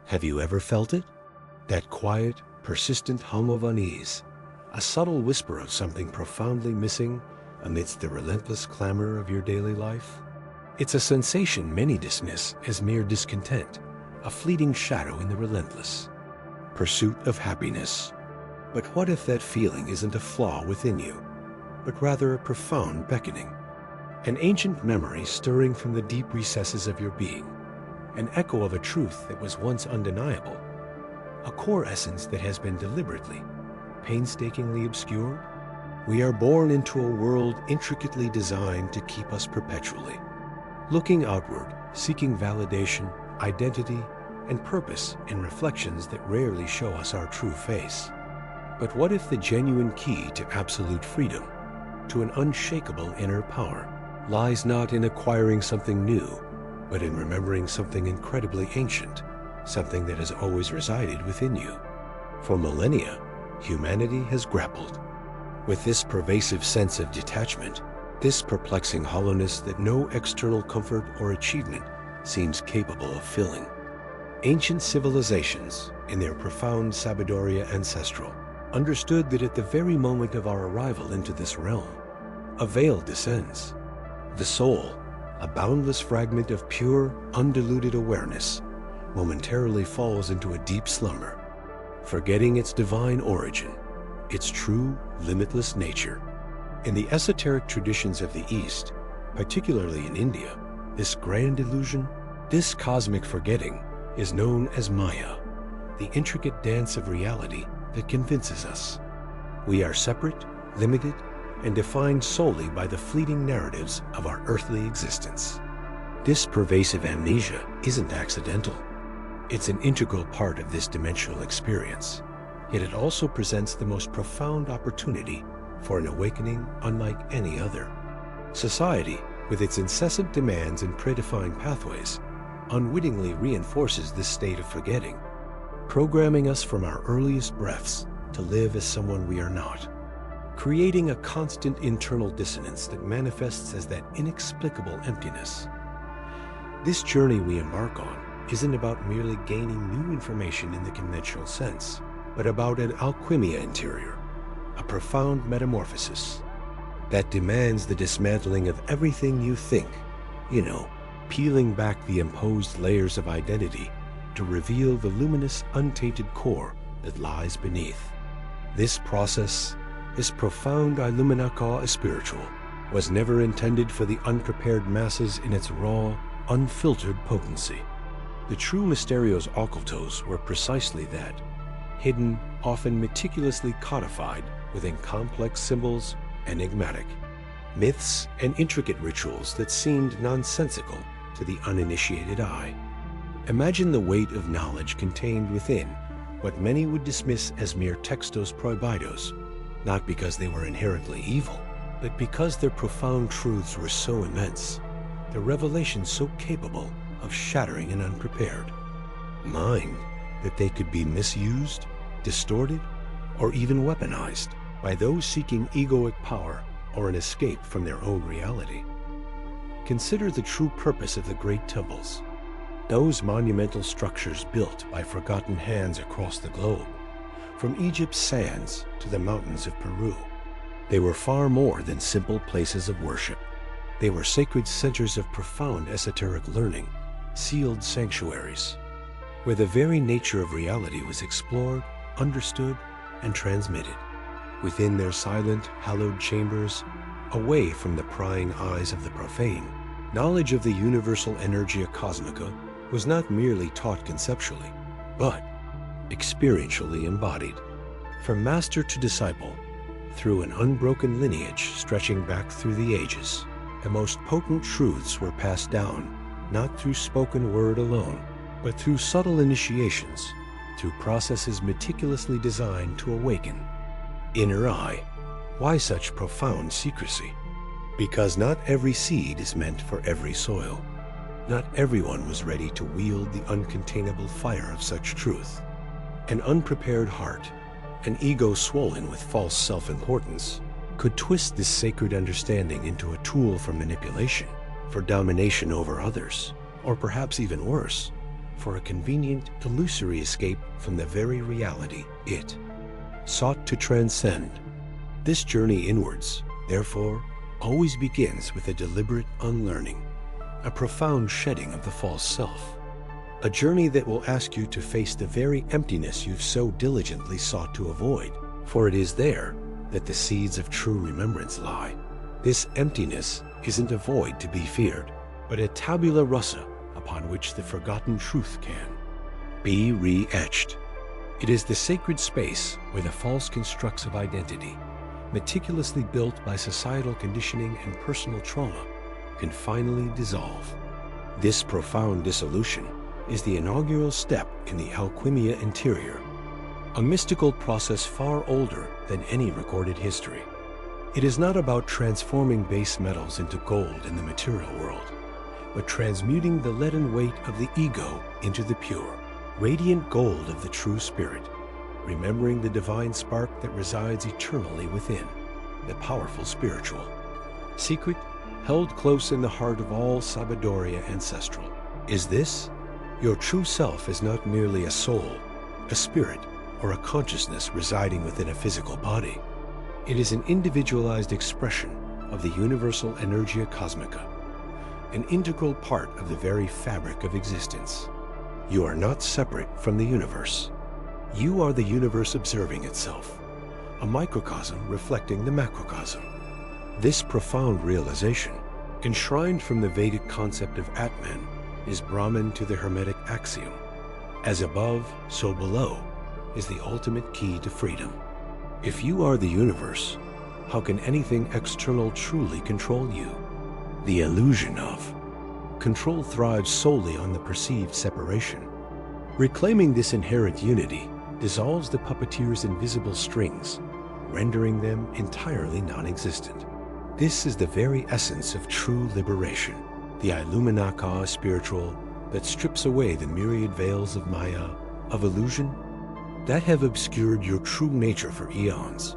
Have you ever felt it? That quiet, persistent hum of unease, a subtle whisper of something profoundly missing amidst the relentless clamor of your daily life? It's a sensation many dismiss as mere discontent, a fleeting shadow in the relentless pursuit of happiness. But what if that feeling isn't a flaw within you, but rather a profound beckoning? An ancient memory stirring from the deep recesses of your being, an echo of a truth that was once undeniable, a core essence that has been deliberately, painstakingly obscured? We are born into a world intricately designed to keep us perpetually looking outward, seeking validation, identity, and purpose in reflections that rarely show us our true face. But what if the genuine key to absolute freedom, to an unshakable inner power, lies not in acquiring something new, but in remembering something incredibly ancient, something that has always resided within you? For millennia, humanity has grappled with this pervasive sense of detachment, this perplexing hollowness that no external comfort or achievement seems capable of filling. Ancient civilizations, in their profound Sabiduria ancestral, understood that at the very moment of our arrival into this realm, a veil descends. The soul, a boundless fragment of pure, undiluted awareness, momentarily falls into a deep slumber, forgetting its divine origin, its true, limitless nature. In the esoteric traditions of the East, particularly in India, this grand illusion, this cosmic forgetting, is known as Maya, the intricate dance of reality that convinces us we are separate, limited, and defined solely by the fleeting narratives of our earthly existence. This pervasive amnesia isn't accidental. It's an integral part of this dimensional experience, yet it also presents the most profound opportunity for an awakening unlike any other. Society, with its incessant demands and predefined pathways, unwittingly reinforces this state of forgetting, programming us from our earliest breaths to live as someone we are not, creating a constant internal dissonance that manifests as that inexplicable emptiness. This journey we embark on isn't about merely gaining new information in the conventional sense, but about an alchemia interior, a profound metamorphosis that demands the dismantling of everything you think, peeling back the imposed layers of identity to reveal the luminous, untainted core that lies beneath. This process, this profound Illuminaka spiritual, was never intended for the unprepared masses in its raw, unfiltered potency. The true Mysterios Occultos were precisely that, hidden, often meticulously codified within complex symbols, enigmatic myths, and intricate rituals that seemed nonsensical to the uninitiated eye. Imagine the weight of knowledge contained within what many would dismiss as mere textos prohibidos, not because they were inherently evil, but because their profound truths were so immense, their revelations so capable of shattering an unprepared mind that they could be misused, distorted, or even weaponized by those seeking egoic power or an escape from their own reality. Consider the true purpose of the great temples, those monumental structures built by forgotten hands across the globe, from Egypt's sands to the mountains of Peru. They were far more than simple places of worship. They were sacred centers of profound esoteric learning, sealed sanctuaries, where the very nature of reality was explored, understood, and transmitted. Within their silent, hallowed chambers, away from the prying eyes of the profane, knowledge of the universal energia cosmica was not merely taught conceptually, but experientially embodied. From master to disciple, through an unbroken lineage stretching back through the ages, the most potent truths were passed down, not through spoken word alone, but through subtle initiations, through processes meticulously designed to awaken. Inner eye. Why such profound secrecy? Because not every seed is meant for every soil. Not everyone was ready to wield the uncontainable fire of such truth. An unprepared heart, an ego swollen with false self-importance, could twist this sacred understanding into a tool for manipulation, for domination over others, or perhaps even worse, for a convenient, illusory escape from the very reality it sought to transcend. This journey inwards, therefore, always begins with a deliberate unlearning, a profound shedding of the false self, a journey that will ask you to face the very emptiness you've so diligently sought to avoid, for it is there that the seeds of true remembrance lie. This emptiness isn't a void to be feared, but a tabula rasa upon which the forgotten truth can be re-etched. It is the sacred space where the false constructs of identity, meticulously built by societal conditioning and personal trauma, can finally dissolve. This profound dissolution is the inaugural step in the alchimia interior, a mystical process far older than any recorded history. It is not about transforming base metals into gold in the material world, but transmuting the leaden weight of the ego into the pure, radiant gold of the true spirit, remembering the divine spark that resides eternally within, the powerful spiritual secret held close in the heart of all Sabadoria ancestral. Is this? Your true self is not merely a soul, a spirit, or a consciousness residing within a physical body. It is an individualized expression of the universal energia cosmica, an integral part of the very fabric of existence. You are not separate from the universe. You are the universe observing itself, a microcosm reflecting the macrocosm. This profound realization, enshrined from the Vedic concept of Atman, is Brahman to the Hermetic axiom. As above, so below, is the ultimate key to freedom. If you are the universe, how can anything external truly control you? The illusion of control thrives solely on the perceived separation. Reclaiming this inherent unity dissolves the puppeteer's invisible strings, rendering them entirely non-existent. This is the very essence of true liberation, the Illuminaka spiritual that strips away the myriad veils of Maya, of illusion, that have obscured your true nature for eons.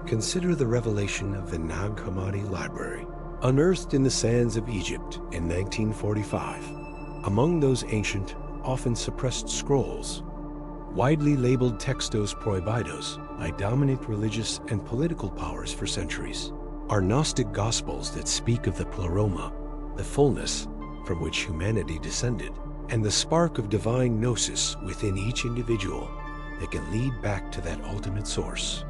Consider the revelation of the Nag Hammadi library, unearthed in the sands of Egypt in 1945. Among those ancient, often suppressed scrolls, widely labeled textos prohibidos by dominant religious and political powers for centuries, are Gnostic gospels that speak of the pleroma, the fullness from which humanity descended, and the spark of divine gnosis within each individual that can lead back to that ultimate source.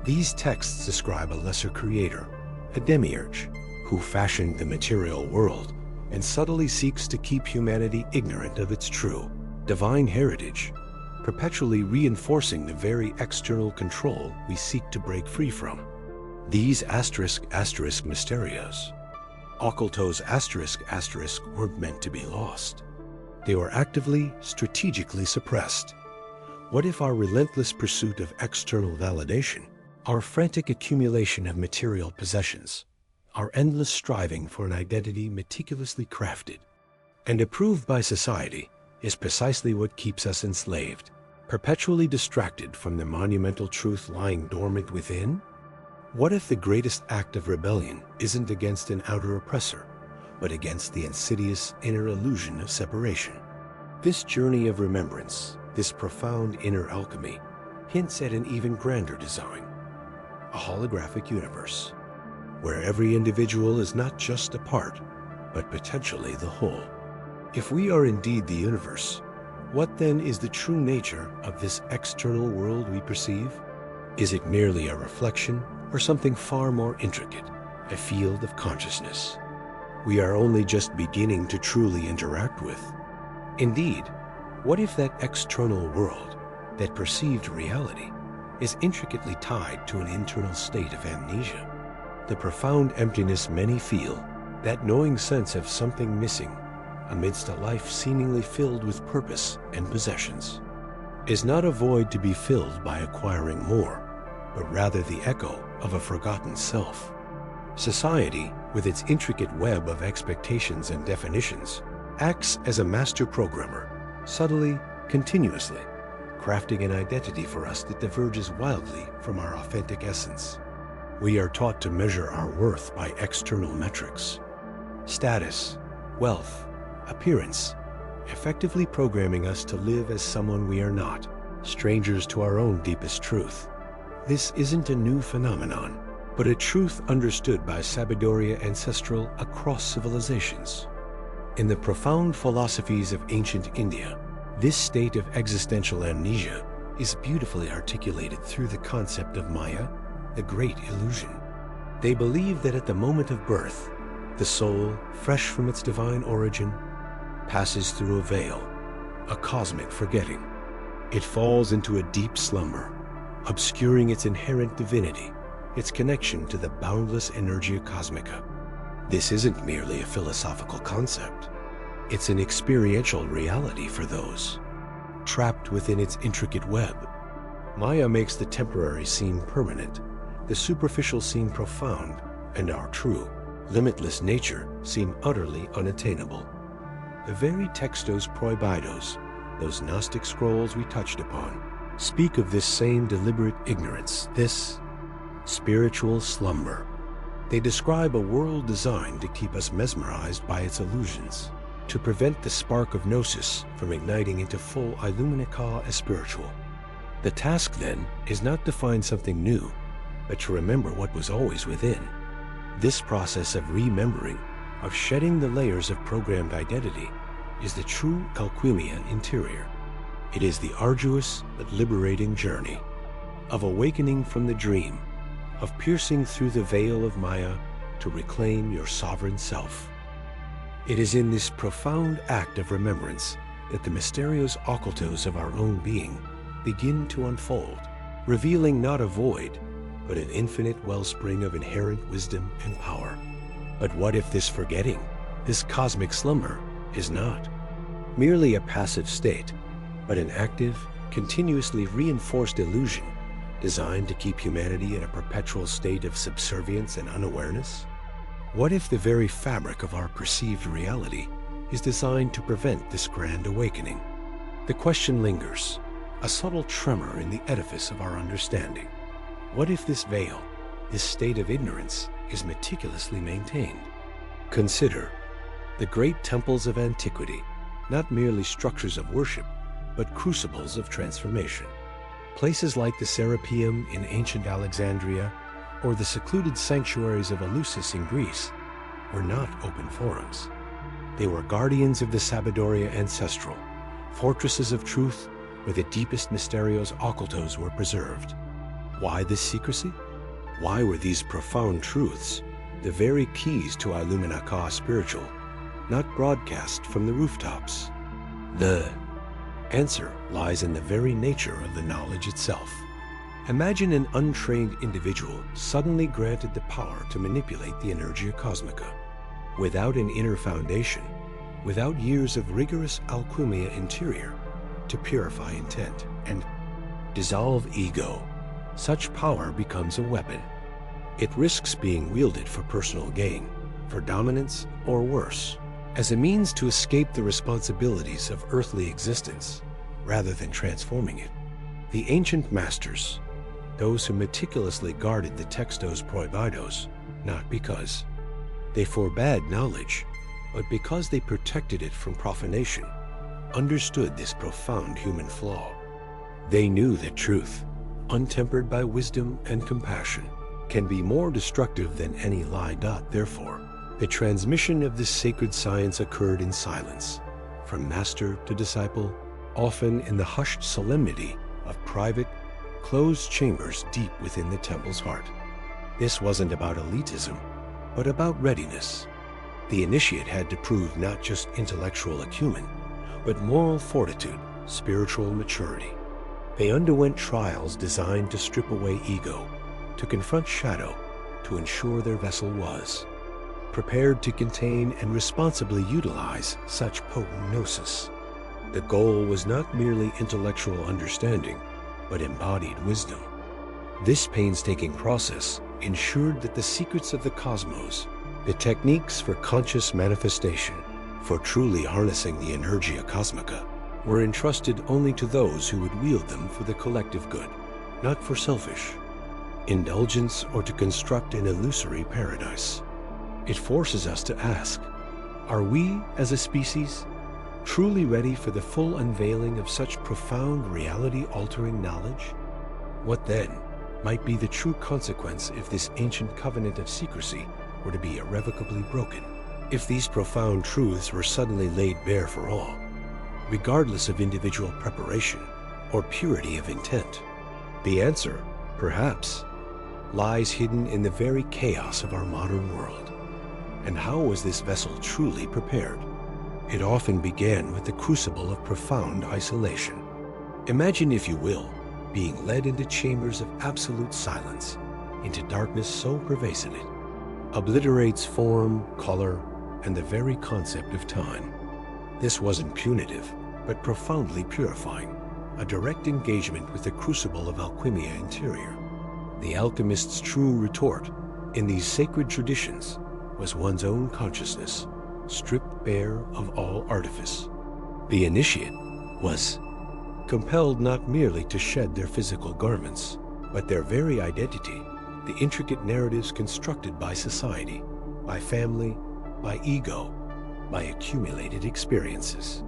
These texts describe a lesser creator, a demiurge, who fashioned the material world and subtly seeks to keep humanity ignorant of its true, divine heritage, perpetually reinforcing the very external control we seek to break free from. These *** mysterios, occultos *** weren't meant to be lost. They were actively, strategically suppressed. What if our relentless pursuit of external validation, our frantic accumulation of material possessions, our endless striving for an identity meticulously crafted and approved by society is precisely what keeps us enslaved, perpetually distracted from the monumental truth lying dormant within? What if the greatest act of rebellion isn't against an outer oppressor, but against the insidious inner illusion of separation? This journey of remembrance, this profound inner alchemy, hints at an even grander design, a holographic universe, where every individual is not just a part, but potentially the whole. If we are indeed the universe, what then is the true nature of this external world we perceive? Is it merely a reflection or something far more intricate, a field of consciousness we are only just beginning to truly interact with? Indeed, what if that external world, that perceived reality, is intricately tied to an internal state of amnesia? The profound emptiness many feel, that knowing sense of something missing amidst a life seemingly filled with purpose and possessions, is not a void to be filled by acquiring more, but rather the echo of a forgotten self. Society, with its intricate web of expectations and definitions, acts as a master programmer, subtly, continuously, crafting an identity for us that diverges wildly from our authentic essence. We are taught to measure our worth by external metrics: status, wealth, appearance, effectively programming us to live as someone we are not, strangers to our own deepest truth. This isn't a new phenomenon, but a truth understood by Sabiduria ancestral across civilizations. In the profound philosophies of ancient India, this state of existential amnesia is beautifully articulated through the concept of Maya, the great illusion. They believe that at the moment of birth, the soul, fresh from its divine origin, passes through a veil, a cosmic forgetting. It falls into a deep slumber, obscuring its inherent divinity, its connection to the boundless energia cosmica. This isn't merely a philosophical concept. It's an experiential reality for those trapped within its intricate web. Maya makes the temporary seem permanent, the superficial seem profound, and our true, limitless nature seem utterly unattainable. The very textos prohibidos, those Gnostic scrolls we touched upon, speak of this same deliberate ignorance, this spiritual slumber. They describe a world designed to keep us mesmerized by its illusions, to prevent the spark of gnosis from igniting into full illuminica espiritual. The task, then, is not to find something new, but to remember what was always within. This process of remembering, of shedding the layers of programmed identity, is the true alchemia interior. It is the arduous but liberating journey of awakening from the dream, of piercing through the veil of Maya to reclaim your sovereign self. It is in this profound act of remembrance that the mysterious occultos of our own being begin to unfold, revealing not a void, but an infinite wellspring of inherent wisdom and power. But what if this forgetting, this cosmic slumber, is not merely a passive state, but an active, continuously reinforced illusion designed to keep humanity in a perpetual state of subservience and unawareness? What if the very fabric of our perceived reality is designed to prevent this grand awakening? The question lingers, a subtle tremor in the edifice of our understanding. What if this veil, this state of ignorance, is meticulously maintained? Consider the great temples of antiquity, not merely structures of worship, but crucibles of transformation. Places like the Serapeum in ancient Alexandria or the secluded sanctuaries of Eleusis in Greece were not open forums. They were guardians of the Sabiduria ancestral, fortresses of truth where the deepest mysterios occultos were preserved. Why this secrecy? Why were these profound truths, the very keys to Illuminaka spiritual, not broadcast from the rooftops? The answer lies in the very nature of the knowledge itself. Imagine an untrained individual suddenly granted the power to manipulate the energia cosmica. Without an inner foundation, without years of rigorous alchemia interior to purify intent and dissolve ego, such power becomes a weapon. It risks being wielded for personal gain, for dominance, or worse, as a means to escape the responsibilities of earthly existence, rather than transforming it. The ancient masters, those who meticulously guarded the textos prohibidos, not because they forbade knowledge, but because they protected it from profanation, understood this profound human flaw. They knew that truth, untempered by wisdom and compassion, can be more destructive than any lie. Therefore, the transmission of this sacred science occurred in silence, from master to disciple, often in the hushed solemnity of private, closed chambers deep within the temple's heart. This wasn't about elitism, but about readiness. The initiate had to prove not just intellectual acumen, but moral fortitude, spiritual maturity. They underwent trials designed to strip away ego, to confront shadow, to ensure their vessel was prepared to contain and responsibly utilize such potent gnosis. The goal was not merely intellectual understanding, but embodied wisdom. This painstaking process ensured that the secrets of the cosmos, the techniques for conscious manifestation, for truly harnessing the energia cosmica, were entrusted only to those who would wield them for the collective good, not for selfish indulgence or to construct an illusory paradise. It forces us to ask, are we, as a species, truly ready for the full unveiling of such profound reality-altering knowledge? What then might be the true consequence if this ancient covenant of secrecy were to be irrevocably broken? If these profound truths were suddenly laid bare for all, regardless of individual preparation or purity of intent? The answer, perhaps, lies hidden in the very chaos of our modern world. And how was this vessel truly prepared? It often began with the crucible of profound isolation. Imagine, if you will, being led into chambers of absolute silence, into darkness so pervasive it obliterates form, color, and the very concept of time. This wasn't punitive, but profoundly purifying, a direct engagement with the crucible of alchemia interior. The alchemist's true retort in these sacred traditions was one's own consciousness, stripped bare of all artifice. The initiate was compelled not merely to shed their physical garments, but their very identity, the intricate narratives constructed by society, by family, by ego, by accumulated experiences.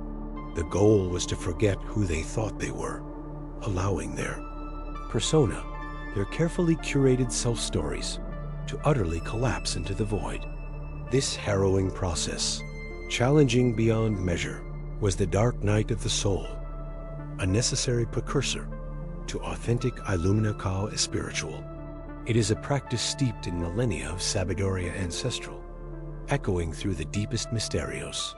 The goal was to forget who they thought they were, allowing their persona, their carefully curated self-stories, to utterly collapse into the void. This harrowing process, challenging beyond measure, was the dark night of the soul, a necessary precursor to authentic Illumina Kao spiritual. It is a practice steeped in millennia of Sabiduria ancestral, echoing through the deepest mysterios,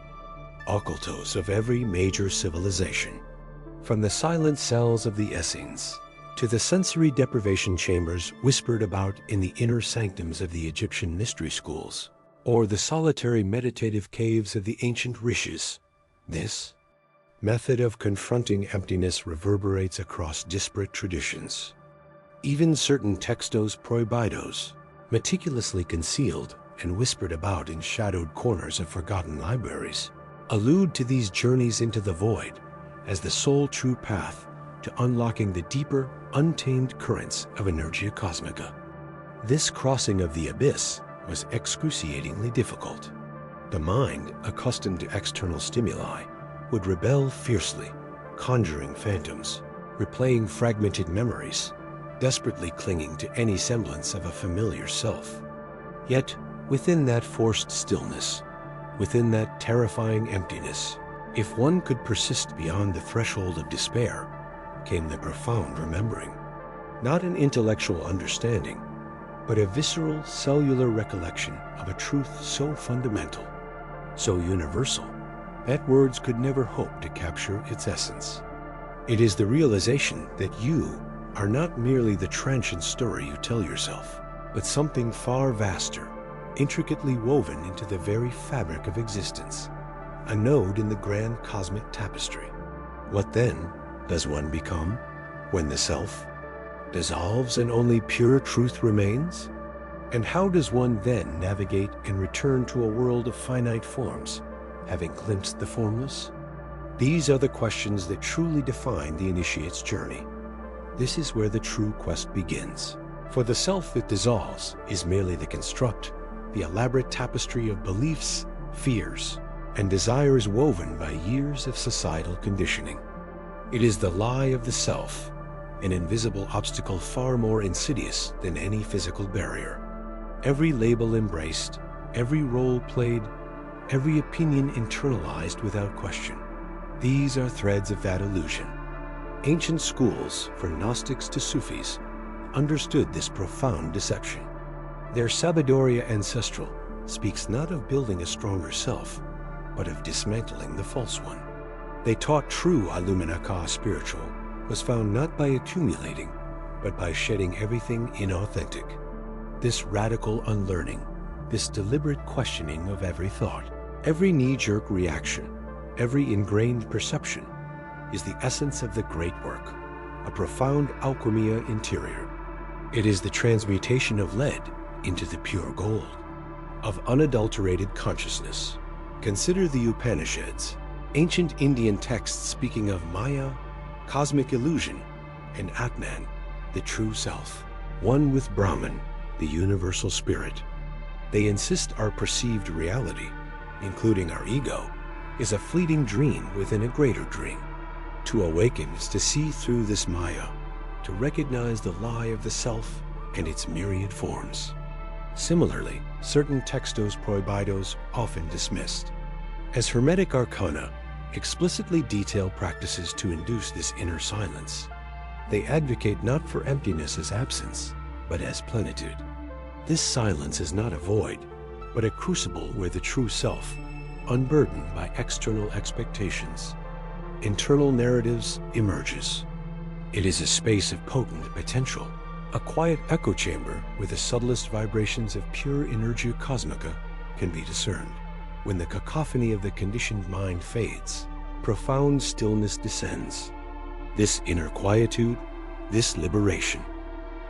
occultos of every major civilization. From the silent cells of the Essenes to the sensory deprivation chambers whispered about in the inner sanctums of the Egyptian mystery schools, or the solitary meditative caves of the ancient rishis, this method of confronting emptiness reverberates across disparate traditions. Even certain textos prohibidos, meticulously concealed and whispered about in shadowed corners of forgotten libraries, allude to these journeys into the void as the sole true path to unlocking the deeper, untamed currents of Energia Cosmica. This crossing of the abyss was excruciatingly difficult. The mind, accustomed to external stimuli, would rebel fiercely, conjuring phantoms, replaying fragmented memories, desperately clinging to any semblance of a familiar self. Yet, within that forced stillness, within that terrifying emptiness, if one could persist beyond the threshold of despair, came the profound remembering. Not an intellectual understanding, but a visceral, cellular recollection of a truth so fundamental, so universal, that words could never hope to capture its essence. It is the realization that you are not merely the transient story you tell yourself, but something far vaster, intricately woven into the very fabric of existence, a node in the grand cosmic tapestry. What then does one become when the self dissolves and only pure truth remains? And how does one then navigate and return to a world of finite forms, having glimpsed the formless? These are the questions that truly define the initiate's journey. This is where the true quest begins. For the self that dissolves is merely the construct, the elaborate tapestry of beliefs, fears, and desires woven by years of societal conditioning. It is the lie of the self, an invisible obstacle far more insidious than any physical barrier. Every label embraced, every role played, every opinion internalized without question. These are threads of that illusion. Ancient schools, from Gnostics to Sufis, understood this profound deception. Their Sabiduria ancestral speaks not of building a stronger self, but of dismantling the false one. They taught true Illumina Ka spiritual was found not by accumulating, but by shedding everything inauthentic. This radical unlearning, this deliberate questioning of every thought, every knee-jerk reaction, every ingrained perception, is the essence of the great work, a profound alchemia interior. It is the transmutation of lead into the pure gold, of unadulterated consciousness. Consider the Upanishads, ancient Indian texts speaking of Maya, cosmic illusion, and Atman, the true self, one with Brahman, the universal spirit. They insist our perceived reality, including our ego, is a fleeting dream within a greater dream. To awaken is to see through this Maya, to recognize the lie of the self and its myriad forms. Similarly, certain textos prohibidos often dismissed. As Hermetic arcana explicitly detail practices to induce this inner silence, they advocate not for emptiness as absence, but as plenitude. This silence is not a void, but a crucible where the true self, unburdened by external expectations, internal narratives, emerges. It is a space of potent potential, a quiet echo chamber where the subtlest vibrations of pure energia cosmica can be discerned. When the cacophony of the conditioned mind fades, profound stillness descends. This inner quietude, this liberation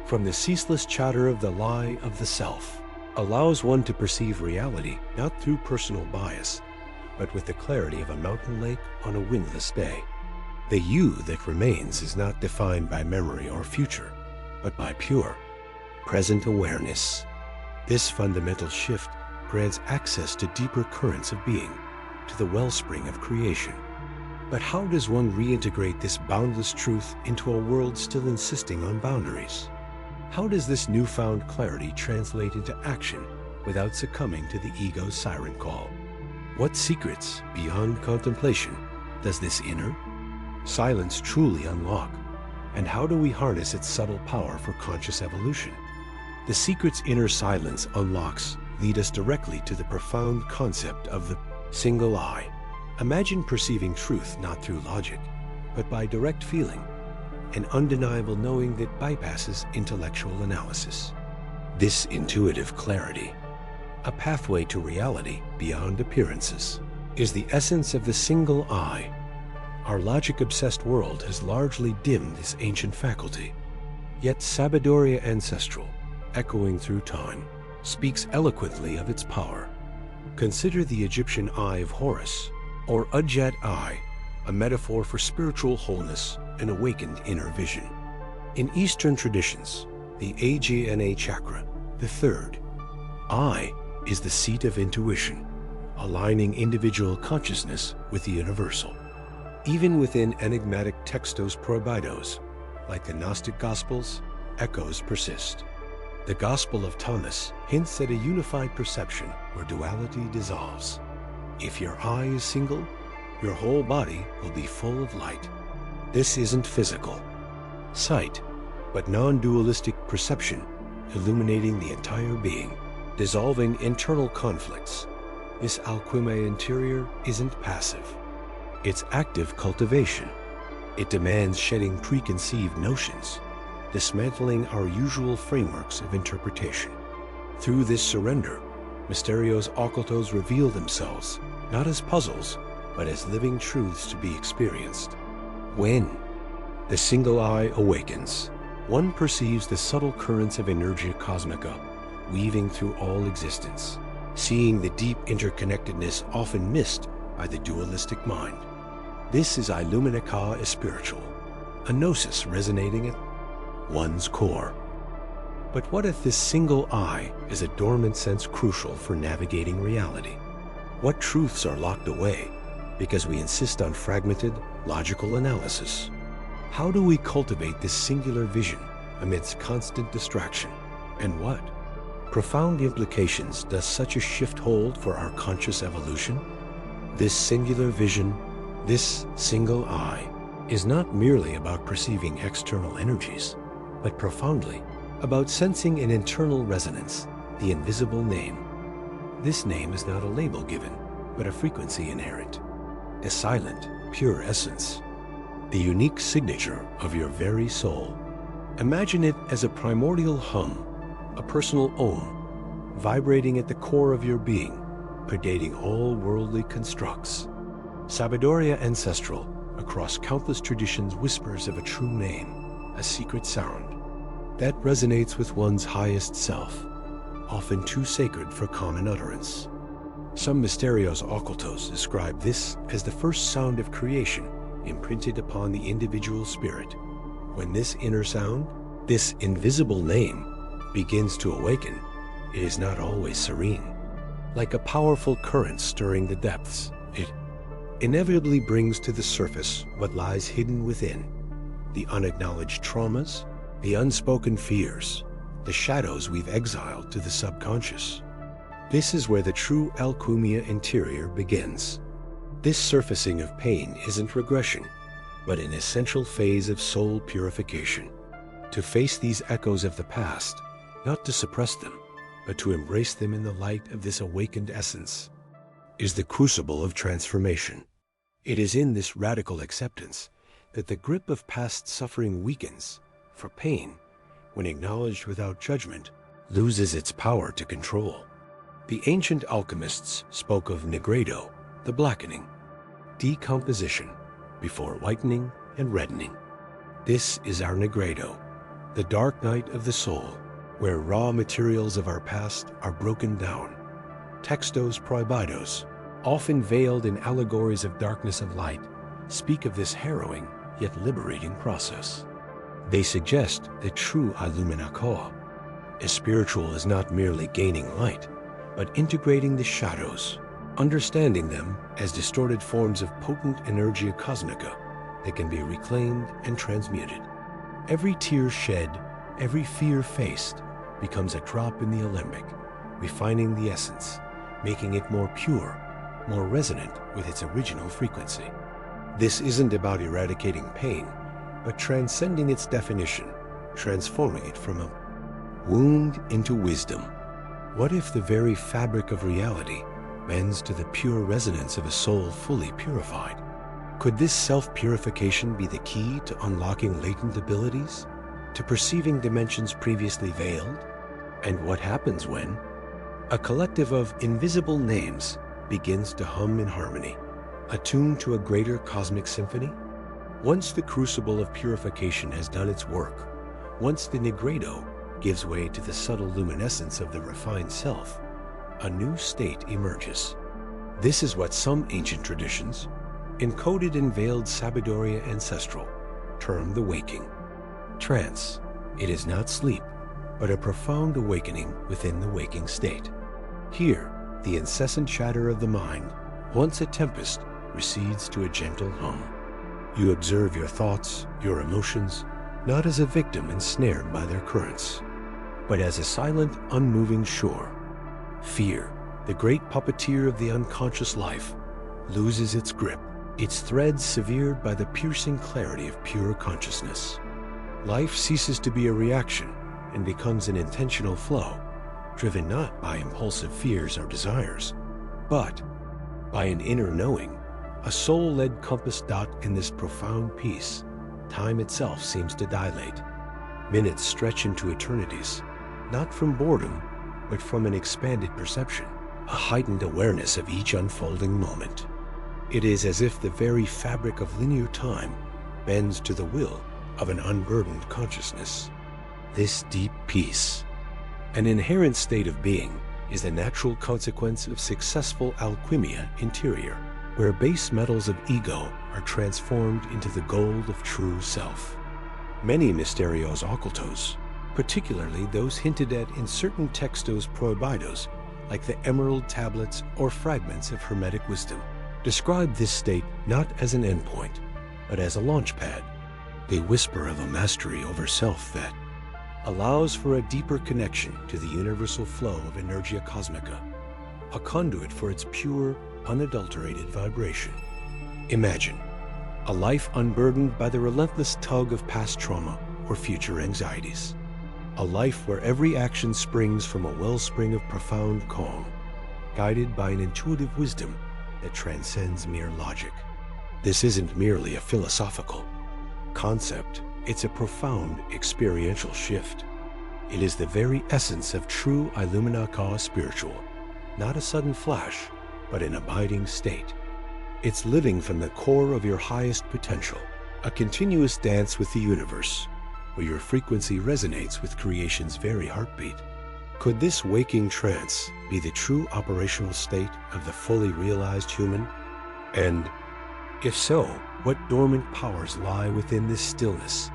from the ceaseless chatter of the lie of the self, allows one to perceive reality not through personal bias, but with the clarity of a mountain lake on a windless day. The you that remains is not defined by memory or future, but by pure, present awareness. This fundamental shift grants access to deeper currents of being, to the wellspring of creation. But how does one reintegrate this boundless truth into a world still insisting on boundaries? How does this newfound clarity translate into action without succumbing to the ego's siren call? What secrets, beyond contemplation, does this inner silence truly unlock? And how do we harness its subtle power for conscious evolution? The secrets inner silence unlocks lead us directly to the profound concept of the single I. Imagine perceiving truth not through logic, but by direct feeling, an undeniable knowing that bypasses intellectual analysis. This intuitive clarity, a pathway to reality beyond appearances, is the essence of the single I. Our logic-obsessed world has largely dimmed this ancient faculty. Yet Sabiduria ancestral, echoing through time, speaks eloquently of its power. Consider the Egyptian Eye of Horus, or Udjat Eye, a metaphor for spiritual wholeness and awakened inner vision. In Eastern traditions, the Ajna chakra, the third eye, is the seat of intuition, aligning individual consciousness with the universal. Even within enigmatic textos prohibidos, like the Gnostic Gospels, echoes persist. The Gospel of Thomas hints at a unified perception where duality dissolves. If your eye is single, your whole body will be full of light. This isn't physical sight, but non-dualistic perception, illuminating the entire being, dissolving internal conflicts. This alchemy interior isn't passive. It's active cultivation. It demands shedding preconceived notions, dismantling our usual frameworks of interpretation. Through this surrender, Mysterios Occultos reveal themselves, not as puzzles, but as living truths to be experienced. When the single eye awakens, one perceives the subtle currents of energia cosmica weaving through all existence, seeing the deep interconnectedness often missed by the dualistic mind. This is Illuminica spiritual, a gnosis resonating at one's core. But what if this single eye is a dormant sense crucial for navigating reality? What truths are locked away because we insist on fragmented, logical analysis? How do we cultivate this singular vision amidst constant distraction? And what profound implications does such a shift hold for our conscious evolution? This singular vision, this single eye, is not merely about perceiving external energies, but profoundly about sensing an internal resonance, the invisible name. This name is not a label given, but a frequency inherent, a silent, pure essence, the unique signature of your very soul. Imagine it as a primordial hum, a personal om, vibrating at the core of your being, predating all worldly constructs. Sabiduria ancestral, across countless traditions, whispers of a true name, a secret sound that resonates with one's highest self, often too sacred for common utterance. Some Mysterios Occultos describe this as the first sound of creation imprinted upon the individual spirit. When this inner sound, this invisible name, begins to awaken, it is not always serene. Like a powerful current stirring the depths, it inevitably brings to the surface what lies hidden within: the unacknowledged traumas, the unspoken fears, the shadows we've exiled to the subconscious. This is where the true alchemia interior begins. This surfacing of pain isn't regression, but an essential phase of soul purification. To face these echoes of the past, not to suppress them, but to embrace them in the light of this awakened essence, is the crucible of transformation. It is in this radical acceptance that the grip of past suffering weakens, for pain, when acknowledged without judgment, loses its power to control. The ancient alchemists spoke of nigredo, the blackening, decomposition, before whitening and reddening. This is our nigredo, the dark night of the soul, where raw materials of our past are broken down. Textos prohibidos, often veiled in allegories of darkness and light, speak of this harrowing yet liberating process. They suggest that true illuminako, as spiritual, is not merely gaining light, but integrating the shadows, understanding them as distorted forms of potent energia cosmica that can be reclaimed and transmuted. Every tear shed, every fear faced, becomes a drop in the alembic, refining the essence, making it more pure, more resonant with its original frequency. This isn't about eradicating pain, but transcending its definition, transforming it from a wound into wisdom. What if the very fabric of reality bends to the pure resonance of a soul fully purified? Could this self-purification be the key to unlocking latent abilities, to perceiving dimensions previously veiled? And what happens when a collective of invisible names begins to hum in harmony, attuned to a greater cosmic symphony? Once the crucible of purification has done its work, once the nigredo gives way to the subtle luminescence of the refined self, a new state emerges. This is what some ancient traditions, encoded in veiled sabiduria ancestral, term the waking. Trance, it is not sleep, but a profound awakening within the waking state. Here, the incessant chatter of the mind, once a tempest, recedes to a gentle hum. You observe your thoughts, your emotions, not as a victim ensnared by their currents, but as a silent, unmoving shore. Fear, the great puppeteer of the unconscious life, loses its grip, its threads severed by the piercing clarity of pure consciousness. Life ceases to be a reaction and becomes an intentional flow, driven not by impulsive fears or desires, but by an inner knowing, a soul-led compass dot in this profound peace. Time itself seems to dilate. Minutes stretch into eternities, not from boredom, but from an expanded perception, a heightened awareness of each unfolding moment. It is as if the very fabric of linear time bends to the will of an unburdened consciousness. This deep peace, an inherent state of being, is the natural consequence of successful alchemia interior, where base metals of ego are transformed into the gold of true self. Many mysterios occultos, particularly those hinted at in certain textos prohibidos, like the emerald tablets or fragments of Hermetic wisdom, describe this state not as an endpoint, but as a launch pad. They whisper of a mastery over self that allows for a deeper connection to the universal flow of energia cosmica, a conduit for its pure, unadulterated vibration. Imagine a life unburdened by the relentless tug of past trauma or future anxieties. A life where every action springs from a wellspring of profound calm, guided by an intuitive wisdom that transcends mere logic. This isn't merely a philosophical concept, it's a profound experiential shift. It is the very essence of true Illuminaka spiritual, not a sudden flash, but an abiding state. It's living from the core of your highest potential, a continuous dance with the universe, where your frequency resonates with creation's very heartbeat. Could this waking trance be the true operational state of the fully realized human? And if so, what dormant powers lie within this stillness,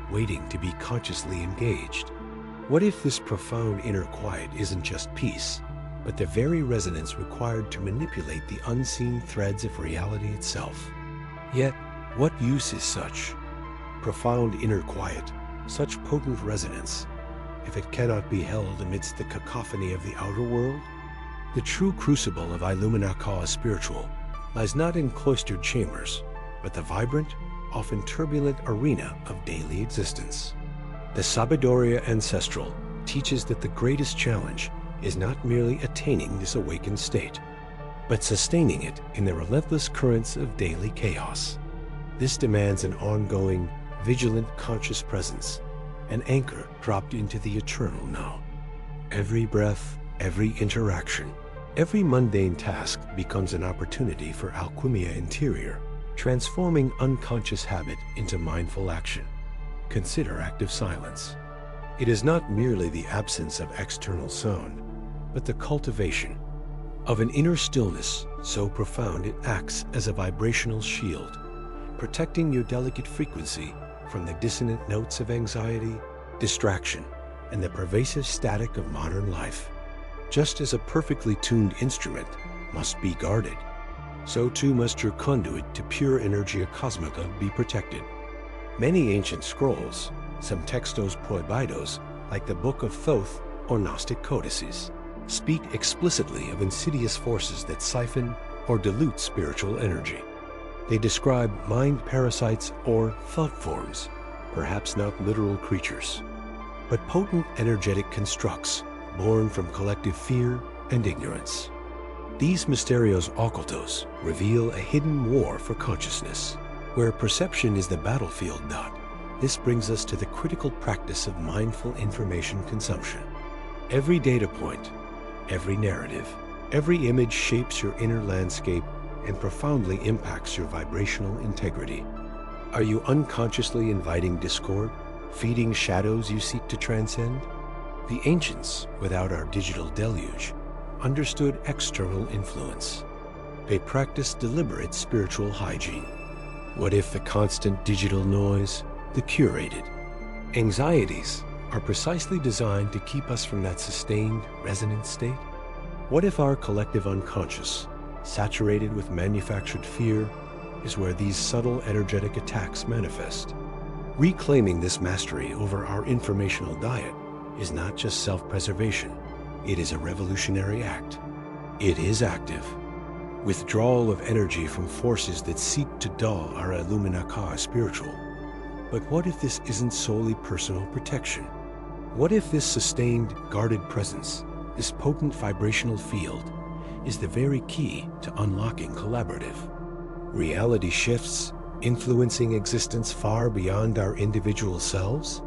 waiting to be consciously engaged? What if this profound inner quiet isn't just peace, but the very resonance required to manipulate the unseen threads of reality itself. Yet, what use is such profound inner quiet, such potent resonance, if it cannot be held amidst the cacophony of the outer world? The true crucible of Illuminaka spiritual lies not in cloistered chambers, but the vibrant, often turbulent arena of daily existence. The Sabiduria Ancestral teaches that the greatest challenge is not merely attaining this awakened state, but sustaining it in the relentless currents of daily chaos. This demands an ongoing, vigilant conscious presence, an anchor dropped into the eternal now. Every breath, every interaction, every mundane task becomes an opportunity for alchemia interior, transforming unconscious habit into mindful action. Consider active silence. It is not merely the absence of external sound, but the cultivation of an inner stillness so profound it acts as a vibrational shield, protecting your delicate frequency from the dissonant notes of anxiety, distraction, and the pervasive static of modern life. Just as a perfectly tuned instrument must be guarded, so too must your conduit to pure energia cosmica be protected. Many ancient scrolls, some textos prohibidos, like the Book of Thoth or Gnostic codices, speak explicitly of insidious forces that siphon or dilute spiritual energy. They describe mind parasites or thought forms, perhaps not literal creatures, but potent energetic constructs born from collective fear and ignorance. These mysterios occultos reveal a hidden war for consciousness. Where perception is the battlefield dot, this brings us to the critical practice of mindful information consumption. Every data point, every narrative, every image shapes your inner landscape and profoundly impacts your vibrational integrity. Are you unconsciously inviting discord, feeding shadows you seek to transcend? The ancients, without our digital deluge, understood external influence. They practiced deliberate spiritual hygiene. What if the constant digital noise, the curated anxieties, are precisely designed to keep us from that sustained, resonant state? What if our collective unconscious, saturated with manufactured fear, is where these subtle energetic attacks manifest? Reclaiming this mastery over our informational diet is not just self-preservation, it is a revolutionary act. It is active. Withdrawal of energy from forces that seek to dull our Illuminaka spiritual. But what if this isn't solely personal protection? What if this sustained, guarded presence, this potent vibrational field, is the very key to unlocking collaborative reality shifts, influencing existence far beyond our individual selves?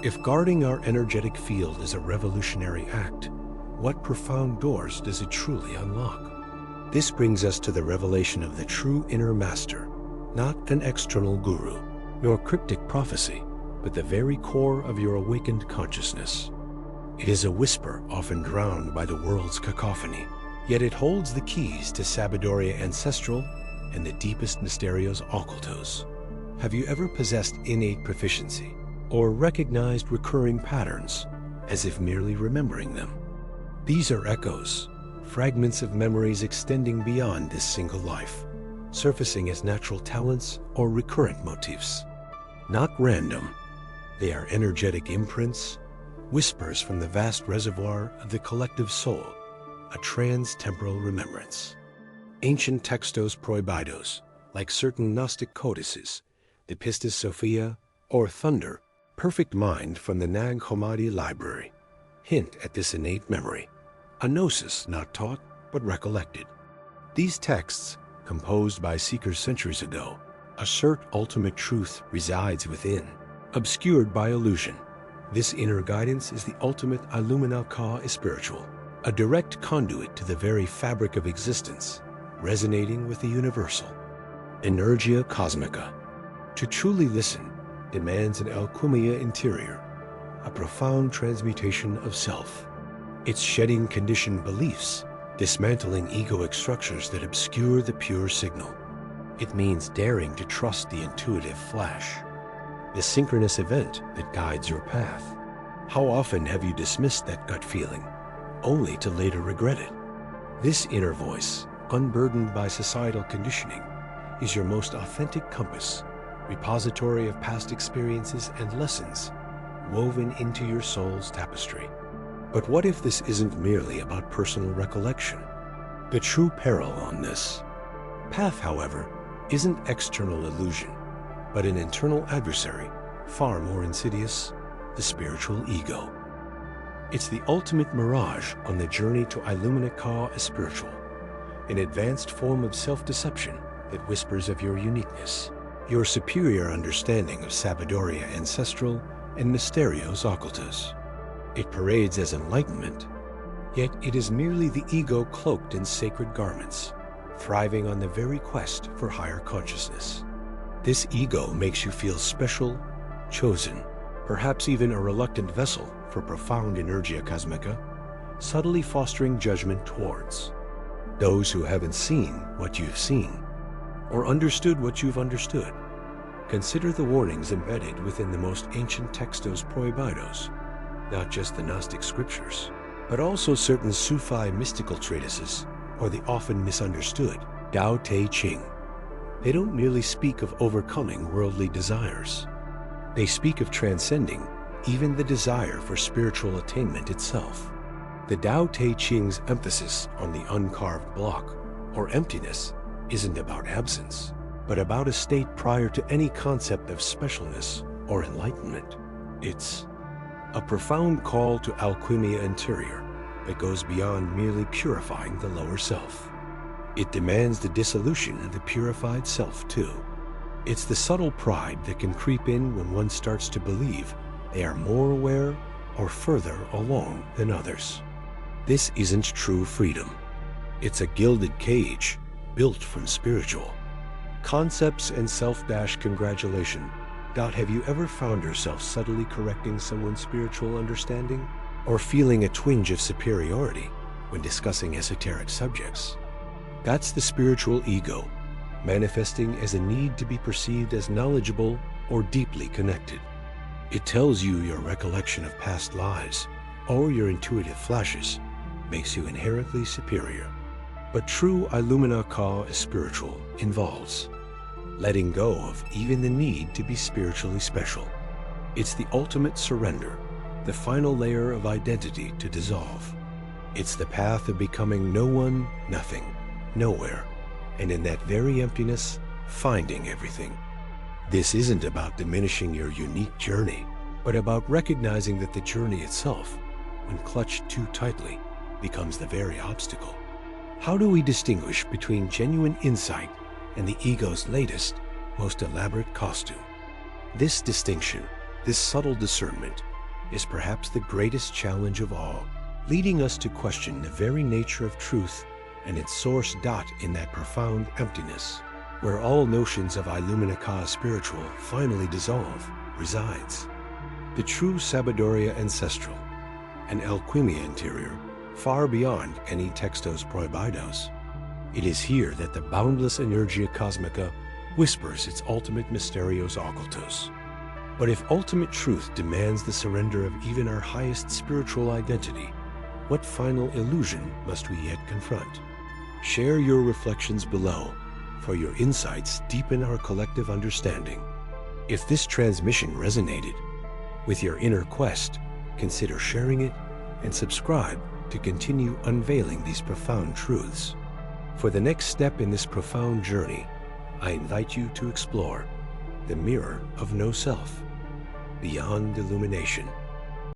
If guarding our energetic field is a revolutionary act, what profound doors does it truly unlock? This brings us to the revelation of the true inner master, not an external guru, nor cryptic prophecy, but the very core of your awakened consciousness. It is a whisper often drowned by the world's cacophony, yet it holds the keys to Sabiduria Ancestral and the deepest mysterios occultos. Have you ever possessed innate proficiency, or recognized recurring patterns, as if merely remembering them? These are echoes, fragments of memories extending beyond this single life, surfacing as natural talents or recurrent motifs. Not random, they are energetic imprints, whispers from the vast reservoir of the collective soul, a trans-temporal remembrance. Ancient textos prohibidos, like certain Gnostic codices, the Pistis Sophia, or Thunder, perfect mind from the Nag Hammadi library, hint at this innate memory, a gnosis not taught but recollected. These texts, composed by seekers centuries ago, assert ultimate truth resides within, obscured by illusion. This inner guidance is the ultimate Illuminaka spiritual, a direct conduit to the very fabric of existence, resonating with the universal. Energia cosmica. To truly listen demands an alchemia interior, a profound transmutation of self. It's shedding conditioned beliefs, dismantling egoic structures that obscure the pure signal. It means daring to trust the intuitive flash, the synchronous event that guides your path. How often have you dismissed that gut feeling, only to later regret it. This inner voice, unburdened by societal conditioning, is your most authentic compass, repository of past experiences and lessons woven into your soul's tapestry. But what if this isn't merely about personal recollection? The true peril on this path, however, isn't external illusion, but an internal adversary, far more insidious, the spiritual ego. It's the ultimate mirage on the journey to Illumina Ka as spiritual, an advanced form of self-deception that whispers of your uniqueness, your superior understanding of Sabiduria Ancestral and Mysterios Occultus. It parades as enlightenment, yet it is merely the ego cloaked in sacred garments, thriving on the very quest for higher consciousness. This ego makes you feel special, chosen, perhaps even a reluctant vessel for profound energia cosmica, subtly fostering judgment towards those who haven't seen what you've seen, or understood what you've understood. Consider the warnings embedded within the most ancient textos prohibidos, not just the Gnostic scriptures, but also certain Sufi mystical treatises, or the often misunderstood Tao Te Ching. They don't merely speak of overcoming worldly desires. They speak of transcending even the desire for spiritual attainment itself. The Tao Te Ching's emphasis on the uncarved block, or emptiness, isn't about absence, but about a state prior to any concept of specialness or enlightenment. It's a profound call to alchemia interior that goes beyond merely purifying the lower self. It demands the dissolution of the purified self too. It's the subtle pride that can creep in when one starts to believe they are more aware or further along than others. This isn't true freedom. It's a gilded cage built from spiritual concepts and self-congratulation. Have you ever found yourself subtly correcting someone's spiritual understanding, or feeling a twinge of superiority when discussing esoteric subjects? That's the spiritual ego, manifesting as a need to be perceived as knowledgeable or deeply connected. It tells you your recollection of past lives or your intuitive flashes makes you inherently superior. But true Illumina Ka as spiritual involves letting go of even the need to be spiritually special. It's the ultimate surrender, the final layer of identity to dissolve. It's the path of becoming no one, nothing, nowhere, and in that very emptiness, finding everything. This isn't about diminishing your unique journey, but about recognizing that the journey itself, when clutched too tightly, becomes the very obstacle. How do we distinguish between genuine insight and the ego's latest, most elaborate costume? This distinction, this subtle discernment, is perhaps the greatest challenge of all, leading us to question the very nature of truth and its source in that profound emptiness, where all notions of Illumina Ka spiritual finally dissolve, resides. The true Sabiduria Ancestral, an alchemia interior, far beyond any textos prohibidos. It is here that the boundless energia cosmica whispers its ultimate Mysterios Occultus. But if ultimate truth demands the surrender of even our highest spiritual identity, what final illusion must we yet confront? Share your reflections below, for your insights deepen our collective understanding. If this transmission resonated with your inner quest, consider sharing it and subscribe to continue unveiling these profound truths. For the next step in this profound journey, I invite you to explore the mirror of no self, beyond illumination.